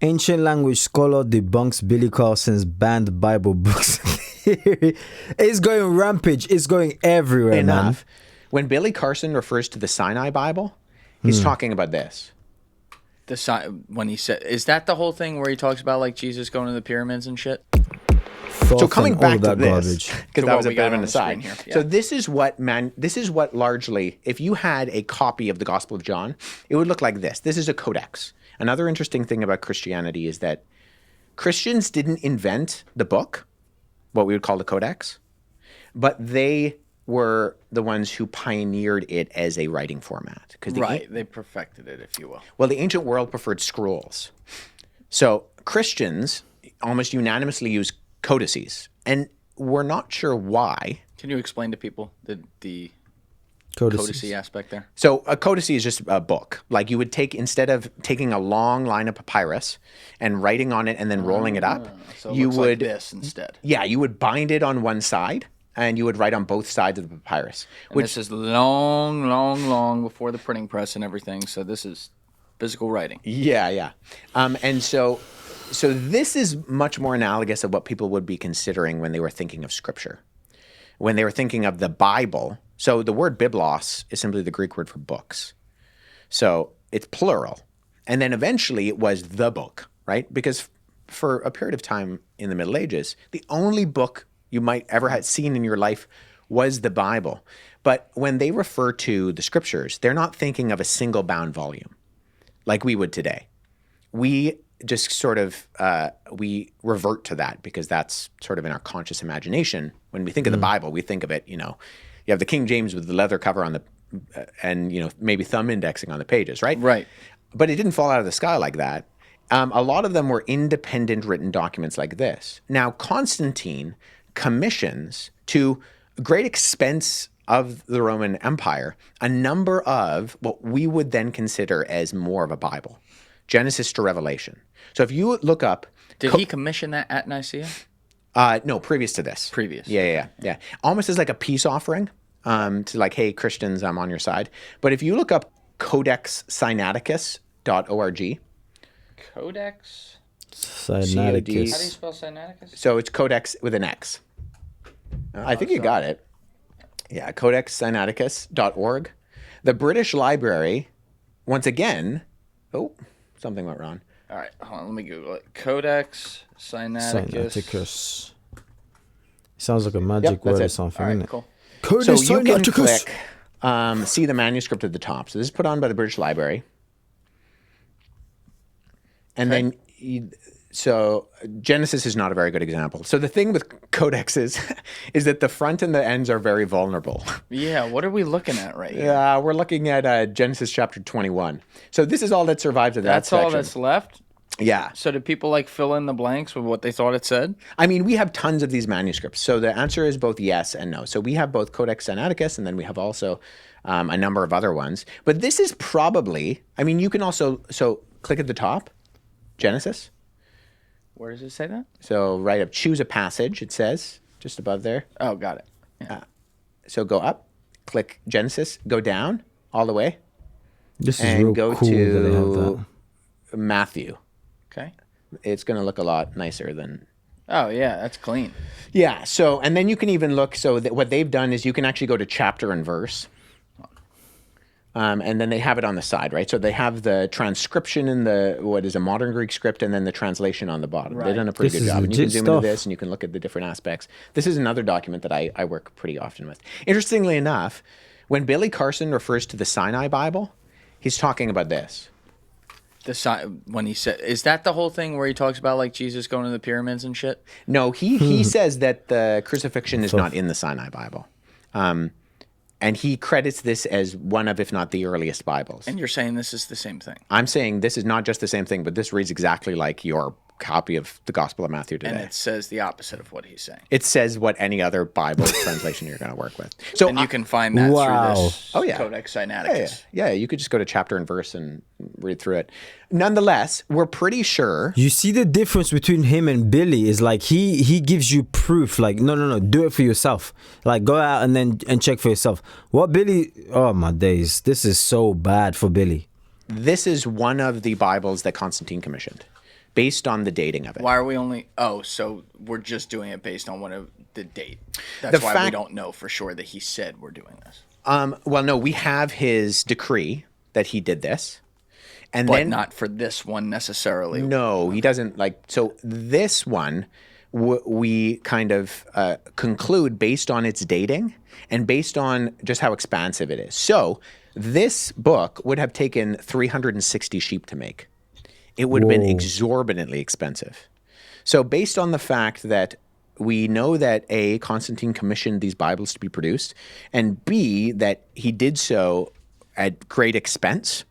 Ancient language scholar debunks Billy Carson's banned Bible books theory. It's going rampage. It's going everywhere, Enough. man. When Billy Carson refers to the Sinai Bible, he's talking about this. When he said, is that the whole thing where he talks about like Jesus going to the pyramids and shit? So coming back to this, because To that what was a we bit got of an on the screen aside. here, yeah. So this is what largely, if you had a copy of the Gospel of John, it would look like this. This is a codex. Another interesting thing about Christianity is that Christians didn't invent the book, what we would call the codex, but they were the ones who pioneered it as a writing format. Right, they perfected it, if you will. Well, the ancient world preferred scrolls. So Christians almost unanimously use codices, and we're not sure why. Can you explain to people the Codices. codice aspect there? So a codice is just a book. Like you would take, instead of taking a long line of papyrus and writing on it and then rolling it up, So it you looks would like this instead. Yeah, you would bind it on one side and you would write on both sides of the papyrus. And this is long before the printing press and everything. So this is physical writing. Yeah. And so this is much more analogous of what people would be considering when they were thinking of Scripture. When they were thinking of the Bible, so the word biblos is simply the Greek word for books. So it's plural. And then eventually it was the book, right? Because for a period of time in the Middle Ages, the only book you might ever have seen in your life was the Bible. But when they refer to the Scriptures, they're not thinking of a single bound volume like we would today. We just sort of, we revert to that because that's sort of in our conscious imagination. When we think of the Bible, we think of it, you have the King James with the leather cover on the, and, maybe thumb indexing on the pages, right? Right. But it didn't fall out of the sky like that. A lot of them were independent written documents like this. Now, Constantine commissions, to great expense of the Roman Empire, a number of what we would then consider as more of a Bible. Genesis to Revelation. So if you look up... Did he commission that at Nicaea? No, previous to this. Previous. Yeah. Almost as like a peace offering to like, hey, Christians, I'm on your side. But if you look up codexsinaiticus.org. Codex? Sinaiticus. How do you spell Sinaiticus? So it's codex with an X. I think you got it. Yeah, codexsinaiticus.org. The British Library, once again... Oh, something went wrong. All right, hold on, let me Google it. Codex Sinaiticus. Sinaiticus. Sounds like a magic word or something, All isn't right, it? cool. Codex So you can Sinaiticus. click, see the manuscript at the top. So this is put on by the British Library. And then, so Genesis is not a very good example. So the thing with codexes is that the front and the ends are very vulnerable. Yeah, what are we looking at right here? Yeah, we're looking at Genesis chapter 21. So this is all that survives of that That's section. all that's left? Yeah. So did people like fill in the blanks with what they thought it said? I mean, we have tons of these manuscripts. So the answer is both yes and no. So we have both Codex Sinaiticus, and then we have also a number of other ones. But this is probably, I mean, you can also, so click at the top, Genesis. Where does it say that? So right up, choose a passage, it says, just above there. Oh, got it. Yeah. So go up, click Genesis, go down all the way, This is and real go cool that they have to that. Matthew. Okay. It's going to look a lot nicer than... Oh, yeah, that's clean. Yeah, so, and then you can even look, so that what they've done is you can actually go to chapter and verse. And then they have it on the side, right? So they have the transcription in the, what is a modern Greek script, and then the translation on the bottom. Right. They've done a pretty This good is job. And you can legit zoom stuff. into this and you can look at the different aspects. This is another document that I work pretty often with. Interestingly enough, when Billy Carson refers to the Sinai Bible, he's talking about this. When he said, is that the whole thing where he talks about like Jesus going to the pyramids and shit? No, he says that the crucifixion is not in the Sinai Bible. And he credits this as one of, if not the earliest Bibles. And you're saying this is the same thing? I'm saying this is not just the same thing, but this reads exactly like your copy of the Gospel of Matthew today. And it says the opposite of what he's saying. It says what any other Bible translation you're going to work with. So And you can find that Wow. through this Codex Sinaiticus. yeah, you could just go to chapter and verse and read through it. Nonetheless, we're pretty sure. You see the difference between him and Billy is like he gives you proof. Like no, do it for yourself. Like go out and check for yourself. What Billy? Oh my days, this is so bad for Billy. This is one of the Bibles that Constantine commissioned based on the dating of it. Why are we only? Oh, so we're just doing it based on the date. That's why we don't know for sure that he said we're doing this. Well, no, we have his decree that he did this. And But then not for this one necessarily. no, he doesn't like. So this one, we kind of conclude based on its dating and based on just how expansive it is. So this book would have taken 360 sheep to make. It would have been exorbitantly expensive. So based on the fact that we know that A, Constantine commissioned these Bibles to be produced, and B, that he did so at great expense,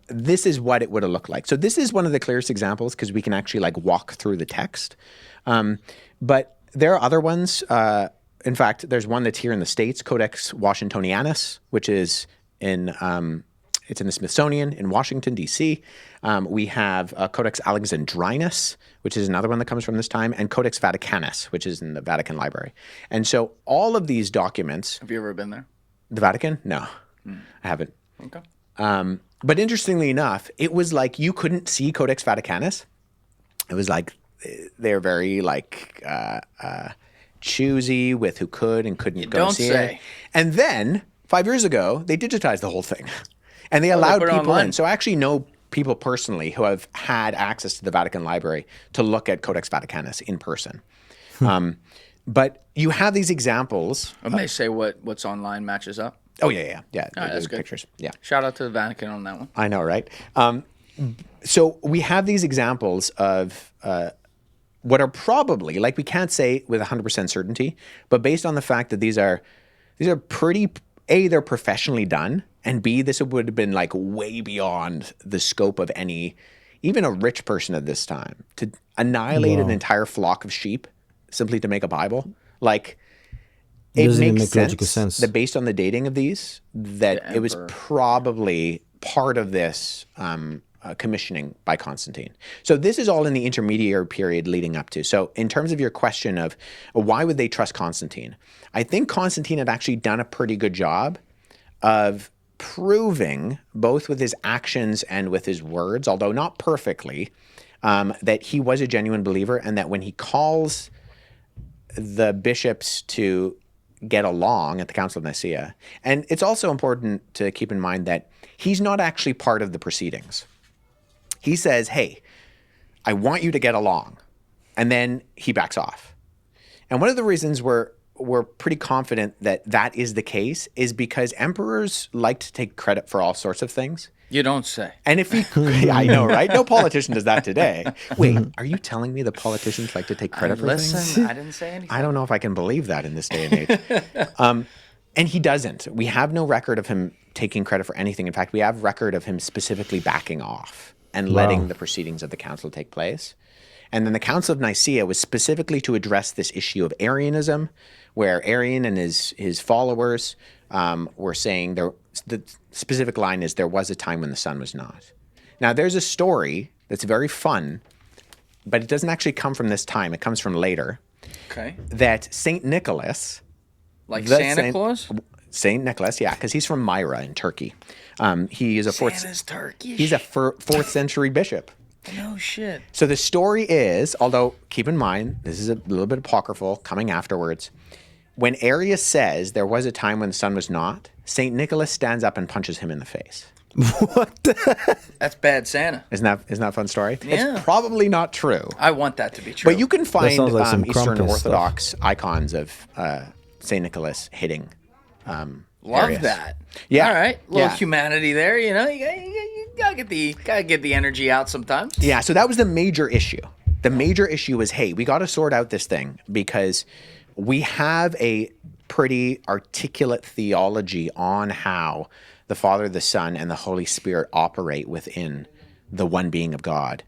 this is what it would have looked like. So this is one of the clearest examples because we can actually like walk through the text. But there are other ones. In fact, there's one that's here in the States, Codex Washingtonianus, which is in it's in the Smithsonian in Washington, D.C. We have Codex Alexandrinus, which is another one that comes from this time, and Codex Vaticanus, which is in the Vatican Library. And so all of these documents... Have you ever been there? The Vatican? No, I haven't. Okay. But interestingly enough, it was like you couldn't see Codex Vaticanus. It was like they're very like choosy with who could and couldn't go see it. And then 5 years ago, they digitized the whole thing. And they allowed people online. in. So I actually know people personally who have had access to the Vatican Library to look at Codex Vaticanus in person. But you have these examples. And they say what's online matches up. Oh, yeah. That's good. Pictures. Yeah. Shout out to the Vatican on that one. I know, right? So we have these examples of what are probably, like we can't say with 100% certainty, but based on the fact that these are pretty, A, they're professionally done, and B, this would have been like way beyond the scope of any, even a rich person at this time, to annihilate an entire flock of sheep simply to make a Bible. Like, it makes sense that based on the dating of these, that it was probably part of this commissioning by Constantine. So this is all in the intermediary period leading up to. So in terms of your question of why would they trust Constantine, I think Constantine had actually done a pretty good job of proving, both with his actions and with his words, although not perfectly, that he was a genuine believer, and that when he calls the bishops to get along at the Council of Nicaea, and it's also important to keep in mind that he's not actually part of the proceedings. He says, hey, I want you to get along. And then he backs off. And one of the reasons we're pretty confident that that is the case is because emperors like to take credit for all sorts of things. You don't say. And if he, I know, right? No politician does that today. Wait, are you telling me the politicians like to take credit for things? I didn't say anything. I don't know if I can believe that in this day and age. And he doesn't. We have no record of him taking credit for anything. In fact, we have record of him specifically backing off and letting the proceedings of the council take place. And then the Council of Nicaea was specifically to address this issue of Arianism, where Arian and his followers were saying the specific line is, there was a time when the sun was not. Now, there's a story that's very fun, but it doesn't actually come from this time. It comes from later. Okay. That St. Nicholas... Like Santa Claus? St. Nicholas, yeah, because he's from Myra in Turkey. He is a Santa's Turkish? He's a 4th century bishop. No shit. So the story is, although keep in mind, this is a little bit apocryphal coming afterwards, when Arius says there was a time when the sun was not, St. Nicholas stands up and punches him in the face. What? That's bad Santa. Isn't that a fun story? Yeah. It's probably not true. I want that to be true. But you can find like some Eastern Krampus Orthodox icons of St. Nicholas hitting Love Arius. that. Yeah. All right. Little Yeah. humanity there, you know. You gotta get the energy out sometimes. Yeah, so that was the major issue. The major issue was, hey, we got to sort out this thing because we have a pretty articulate theology on how the Father, the Son, and the Holy Spirit operate within the one being of God.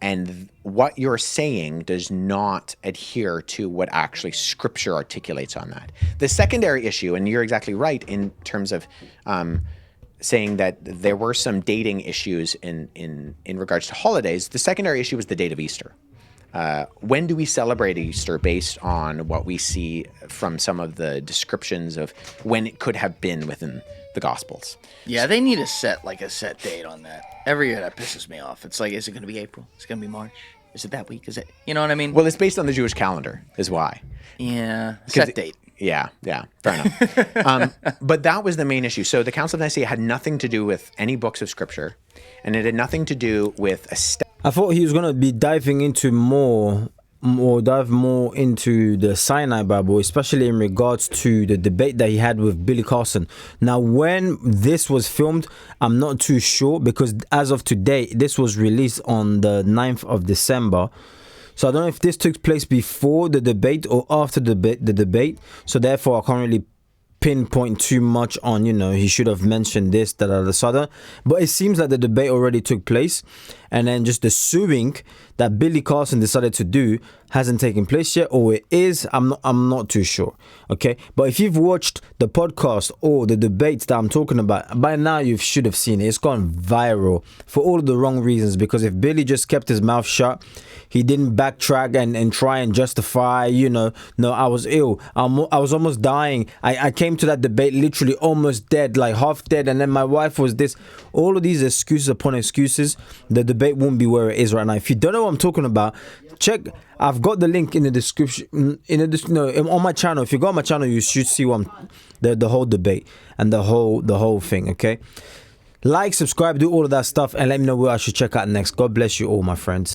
And what you're saying does not adhere to what actually Scripture articulates on that. The secondary issue, and you're exactly right in terms of saying that there were some dating issues in regards to holidays. The secondary issue was the date of Easter. when do we celebrate Easter based on what we see from some of the descriptions of when it could have been within the Gospels? Yeah, they need a set date on that. Every year that pisses me off. It's like, is it going to be April? Is it going to be March? Is it that week? Is it, you know what I mean? Well, it's based on the Jewish calendar, is why. Yeah, set date. Yeah, fair enough. But that was the main issue. So the Council of Nicaea had nothing to do with any books of Scripture, and it had nothing to do with I thought he was going to be diving into dive more into the Sinai Bible, especially in regards to the debate that he had with Billy Carson. Now, when this was filmed, I'm not too sure, because as of today, this was released on the 9th of December. So I don't know if this took place before the debate or after the debate. So therefore, I can't really pinpoint too much on, he should have mentioned this, that. But it seems like the debate already took place, and then just the suing that Billy Carson decided to do hasn't taken place yet, or it is. I'm not too sure. Okay, but if you've watched the podcast or the debates that I'm talking about, by now you should have seen it. It's gone viral for all of the wrong reasons, because if Billy just kept his mouth shut, he didn't backtrack and try and justify, no, I was ill. I was almost dying. I came to that debate literally almost dead, like half dead. And then my wife was this. All of these excuses upon excuses, the debate won't be where it is right now. If you don't know what I'm talking about, check. I've got the link in the description, on my channel. If you go on my channel, you should see the whole debate and the whole thing, okay? Like, subscribe, do all of that stuff, and let me know what I should check out next. God bless you all, my friends.